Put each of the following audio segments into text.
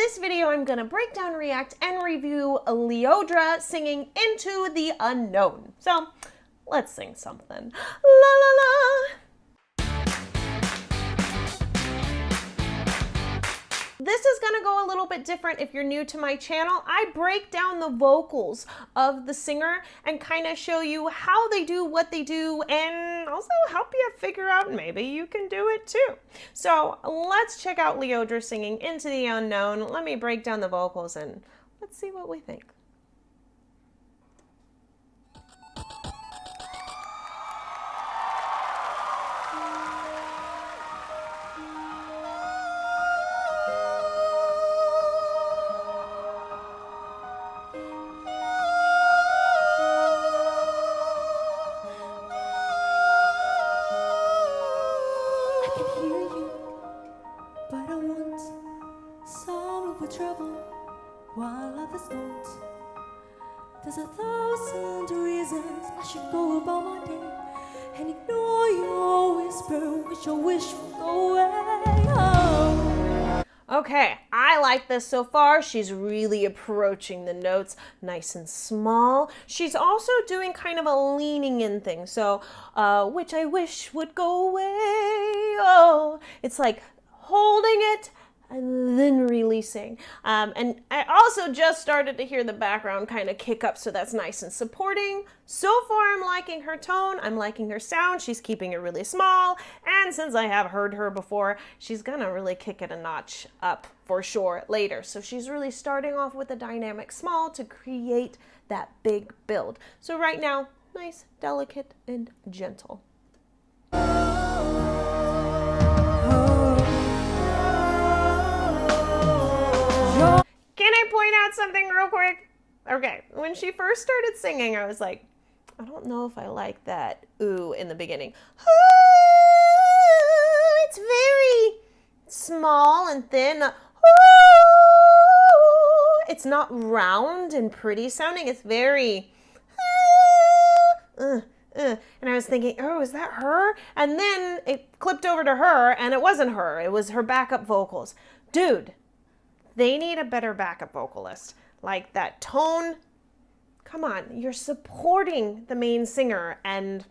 this video, I'm gonna break down, react, and review Lyodra singing Into the Unknown. So, let's sing something. La la la! This is gonna go a little bit different if you're new to my channel. I break down the vocals of the singer and kind of show you how they do what they do and also help you figure out maybe you can do it too. So let's check out Lyodra singing Into the Unknown. Let me break down the vocals and let's see what we think. Trouble while others don't. There's 1,000 reasons I should go about my day and ignore your whisper, which your wish will go away. Oh. Okay, I like this so far. She's really approaching the notes nice and small. She's also doing kind of a leaning in thing, so which I wish would go away. Oh, it's like holding it and then releasing. And I also just started to hear the background kind of kick up, so that's nice and supporting. So far, I'm liking her tone. I'm liking her sound. She's keeping it really small. And since I have heard her before, she's gonna really kick it a notch up for sure later. So she's really starting off with a dynamic small to create that big build. So right now, nice, delicate, and gentle. Can I point out something real quick? Okay, when she first started singing, I was like, I don't know if I like that ooh in the beginning. It's very small and thin. It's not round and pretty sounding. It's very and I was thinking, oh, is that her? And then it clipped over to her, and it wasn't her. It was her backup vocals. Dude, they need a better backup vocalist. Like that tone, come on, you're supporting the main singer, and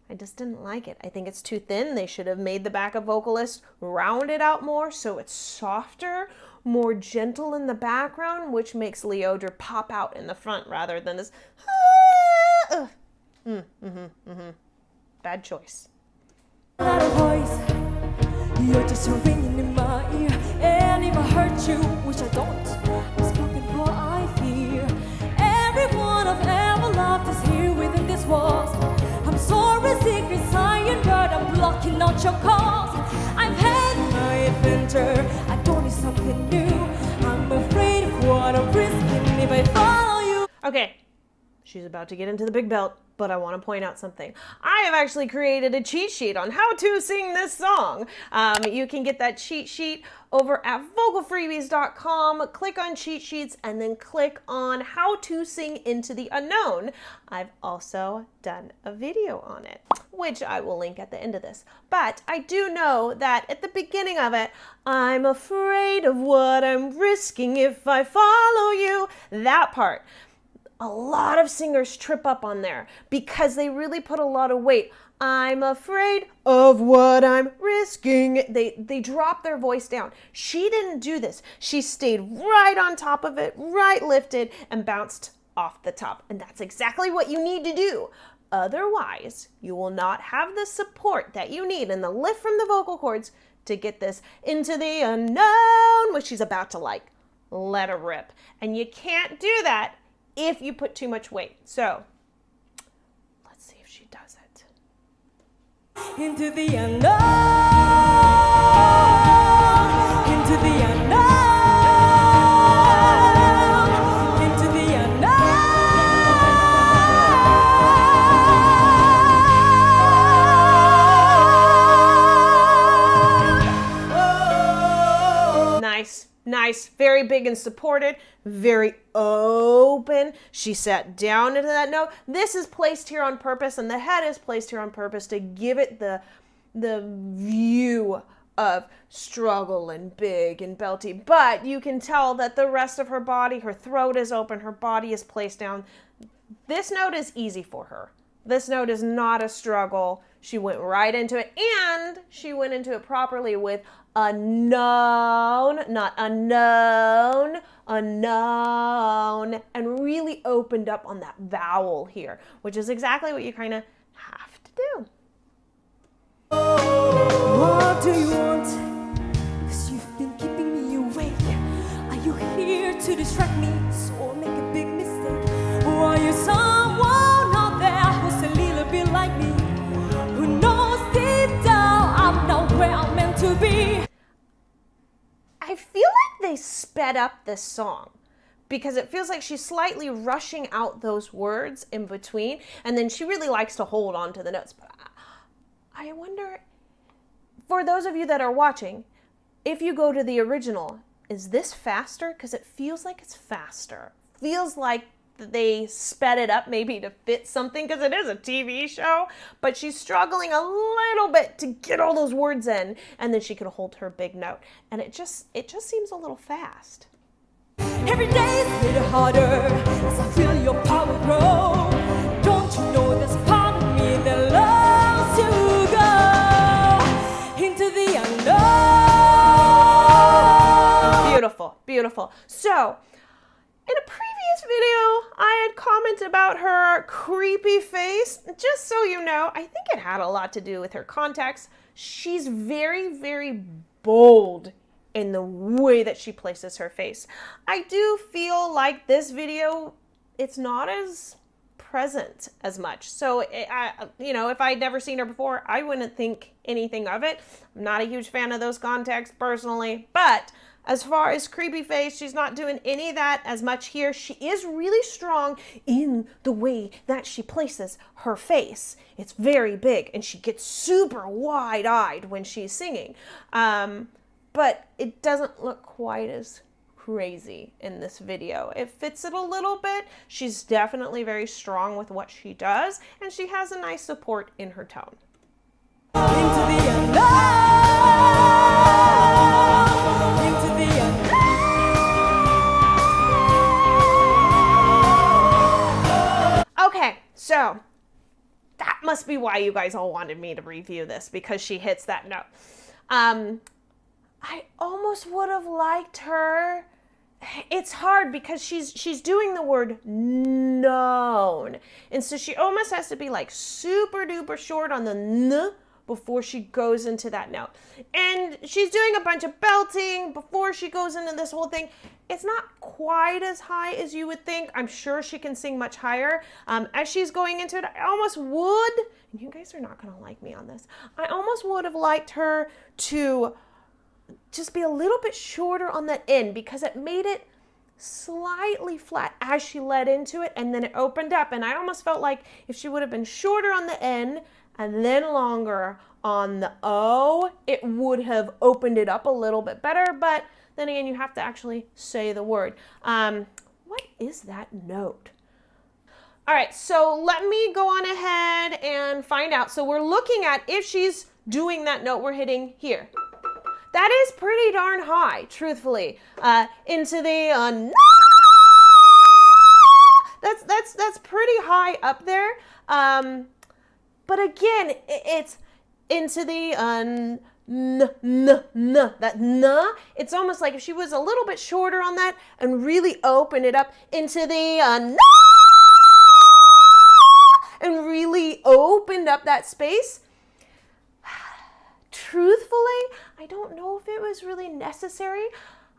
I just didn't like it. I think it's too thin. They should have made the backup vocalist round it out more so it's softer, more gentle in the background, which makes Lyodra pop out in the front rather than this bad choice. Not a voice, you're just ringing in my ear. And if I hurt you, which I don't, I'm spoken for, I fear. Everyone I've ever loved is here within these walls. I'm sorry, secret sign, but I'm blocking out your calls. I've had my adventure, I don't need something new. I'm afraid of what I'm risking if I follow you. Okay, she's about to get into the big belt, but I want to point out something. I have actually created a cheat sheet on how to sing this song. You can get that cheat sheet over at vocalfreebies.com. Click on cheat sheets and then click on how to sing Into the Unknown. I've also done a video on it, which I will link at the end of this. But I do know that at the beginning of it, I'm afraid of what I'm risking if I follow you. That part. A lot of singers trip up on there because they really put a lot of weight. I'm afraid of what I'm risking. They drop their voice down. She didn't do this. She stayed right on top of it, right lifted, and bounced off the top. And that's exactly what you need to do. Otherwise, you will not have the support that you need and the lift from the vocal cords to get this into the unknown, which she's about to like let her rip. And you can't do that if you put too much weight. So let's see if she does it. Into the unknown, into the unknown, into the unknown. Nice, nice, very big and supported, very open. She sat down into that note. This is placed here on purpose, and the head is placed here on purpose to give it the view of struggle and big and belty, but you can tell that the rest of her body, her throat is open, her body is placed down. This note is easy for her. This note is not a struggle. She went right into it, and she went into it properly with a known, not unknown, unknown, and really opened up on that vowel here, which is exactly what you kind of have to do. What do you want? 'Cause you've been keeping me awake. Are you here to distract me so I make a big mistake? Or are you someone out there who's a little bit like me, who knows deep down I'm not where I'm meant to be? I feel like they sped up this song because it feels like she's slightly rushing out those words in between, and then she really likes to hold on to the notes. But I wonder, for those of you that are watching, if you go to the original, is this faster? Because it feels like it's faster. Feels like they sped it up maybe to fit something, because it is a TV show, but she's struggling a little bit to get all those words in, and then she can hold her big note, and it just seems a little fast. Every day's a little harder as I feel your power grow. Don't you know there's part of me that loves to go into the unknown? Beautiful, beautiful. So, in a previous video, I had commented about her creepy face. Just so you know, I think it had a lot to do with her contacts. She's very, very bold in the way that she places her face. I do feel like this video, it's not as present as much. So, if I'd never seen her before, I wouldn't think anything of it. I'm not a huge fan of those contacts personally, but as far as creepy face, she's not doing any of that as much here. She is really strong in the way that she places her face. It's very big, and she gets super wide-eyed when she's singing. But it doesn't look quite as crazy in this video. It fits it a little bit. She's definitely very strong with what she does, and she has a nice support in her tone. Into the unknown. Into the unknown. Okay, so that must be why you guys all wanted me to review this, because she hits that note. I almost would have liked her. It's hard because she's doing the word known, and so she almost has to be like super duper short on the n before she goes into that note. And she's doing a bunch of belting before she goes into this whole thing. It's not quite as high as you would think. I'm sure she can sing much higher. As she's going into it, I almost would, and you guys are not going to like me on this, I almost would have liked her to just be a little bit shorter on that end, because it made it slightly flat as she led into it, and then it opened up. And I almost felt like if she would have been shorter on the end and then longer on the O, it would have opened it up a little bit better. But then again, you have to actually say the word. What is that note? All right, so let me go on ahead and find out. So we're looking at if she's doing that note we're hitting here. That is pretty darn high, truthfully. Into the that's pretty high up there. But again, it's into the that n. It's almost like if she was a little bit shorter on that and really opened it up into the and really opened up that space. Truthfully, I don't know if it was really necessary.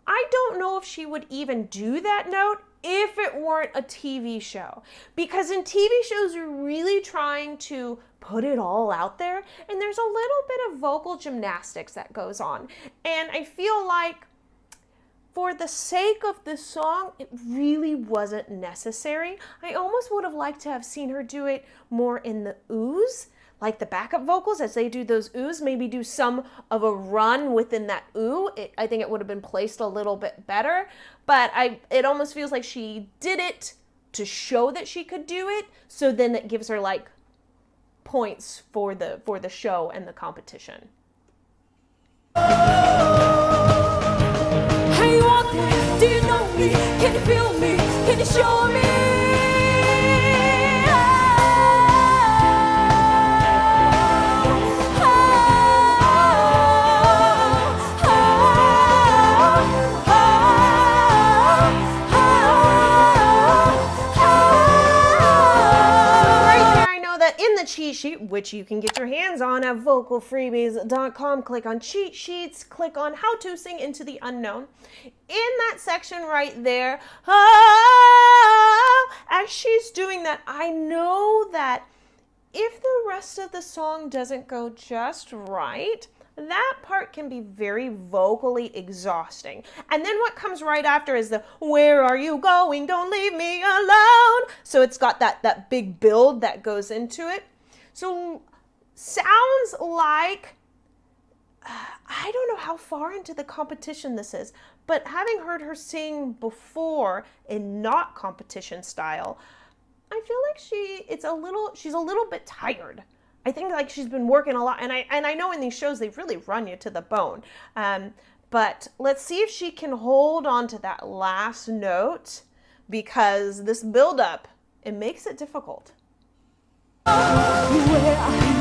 I don't know if she would even do that note if it weren't a TV show. Because in TV shows, you're really trying to put it all out there, and there's a little bit of vocal gymnastics that goes on. And I feel like for the sake of this song, it really wasn't necessary. I almost would have liked to have seen her do it more in the oohs, like the backup vocals as they do those oohs, maybe do some of a run within that ooh. I think it would have been placed a little bit better, but it almost feels like she did it to show that she could do it, so then it gives her like points for the show and the competition. Hey, walk there, do you know me? Can you feel me? Can you show me? In the cheat sheet, which you can get your hands on at vocalfreebies.com, click on cheat sheets, click on how to sing into the unknown. In that section right there, as she's doing that, I know that if the rest of the song doesn't go just right, that part can be very vocally exhausting. And then what comes right after is the, where are you going? Don't leave me alone. So it's got that big build that goes into it. So sounds like, I don't know how far into the competition this is, but having heard her sing before in not competition style, I feel like she's a little bit tired. I think like she's been working a lot, and I know in these shows they really run you to the bone. But let's see if she can hold on to that last note, because this build-up, it makes it difficult. Where are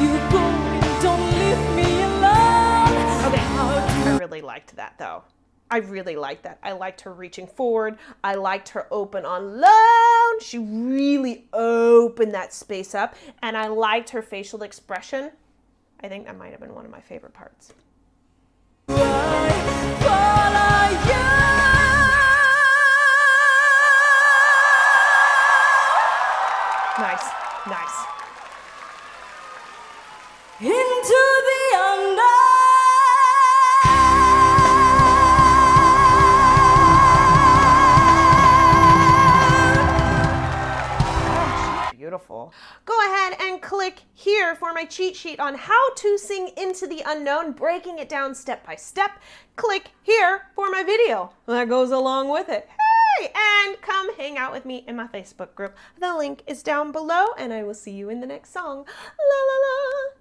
you going? Don't leave me alone. Okay, I really liked that though. I really liked that. I liked her reaching forward. I liked her open on low. She really opened that space up. And I liked her facial expression. I think that might have been one of my favorite parts. Nice, nice. Into the unknown. Beautiful. Go ahead and click here for my cheat sheet on how to sing into the unknown, breaking it down step by step. Click here for my video that goes along with it. Hey, and come hang out with me in my Facebook group. The link is down below, and I will see you in the next song. La la la.